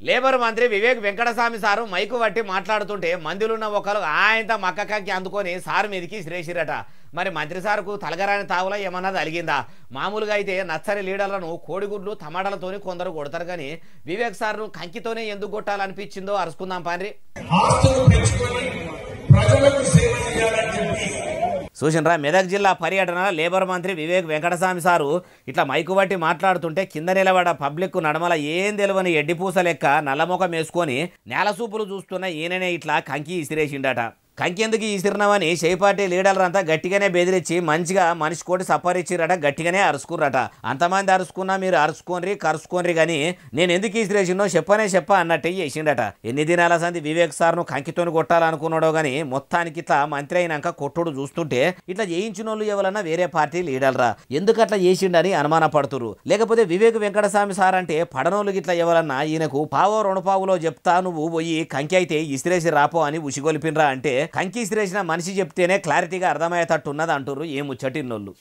Labour మంత్రి Vivek Venkataswamy sir mic పట్టి మాట్లాడుతుంటే మందిలున్న ఒకరు ఆయనతో మక్కకి అందుకొని సారు మీదకి శ్రేషిరట. మరి మంత్రి సార్కు తలగరాని తావులా ఏమన్నది అలిగిందా? మామూలుగా అయితే నచ్చని లీడర్లను కోడిగుడ్లు టమాటాలతోని కొందరు కొడతారు, కానీ వివేక్ సార్ను కంకితోనే ఎందుకు కొట్టాలనిపించిందో అరుచుకుందాం పాండ్రి. చూసినరా, మెదక్ జిల్లా పర్యటన లేబర్ మంత్రి వివేక్ వెంకటస్వామి సారు ఇట్లా మైకు బట్టి మాట్లాడుతుంటే కింద నిలబడ పబ్లిక్ నడమల ఏం తెలియని ఎడ్డిపూస లెక్క నల్లముఖం వేసుకొని నేలసూపులు చూస్తున్న ఈయననే ఇట్లా కంకి ఇసిరేసిండట. కంకెందుకు ఈసిరినామని షేపార్టీ లీడర్లంతా గట్టిగానే బెదిరించి మంచిగా మనిషి కోటి సపరిచ్చిరట, గట్టిగానే అరుచుకుర్రట. అంతమంది అరుచుకున్నా మీరు అరుచుకోండి కరుచుకోండి, కానీ నేను ఎందుకు ఈసిరేసినో చెప్ప అన్నట్టే చేసిండట. ఎన్ని దినాల సంది వివేక్ సార్ను కంకితోని కొట్టాలనుకున్నాడో గానీ మొత్తానికి ఇట్లా మంత్రి అయినాక కొట్టుడు చూస్తుంటే ఇట్లా చేయించిన వాళ్ళు ఎవరన్నా వేరే పార్టీ లీడర్రా, ఎందుకు అట్లా చేసిండని అనుమాన పడుతురు. లేకపోతే వివేక్ వెంకటస్వామి సార్ అంటే పడనోళ్ళు గిట్లా ఎవరన్నా ఈయనకు పావో రెండు పావులో చెప్తా నువ్వు పోయి కంకి అయితే ఇసిరేసి రాపో అని ఉసిగొలిపినరా అంటే కంకి ఇసిరేసిన మనిషి చెప్తేనే క్లారిటీగా అర్థమయ్యేటట్టు ఉన్నది అంటుర్రు ఏ ముచ్చటిన్నోళ్ళు.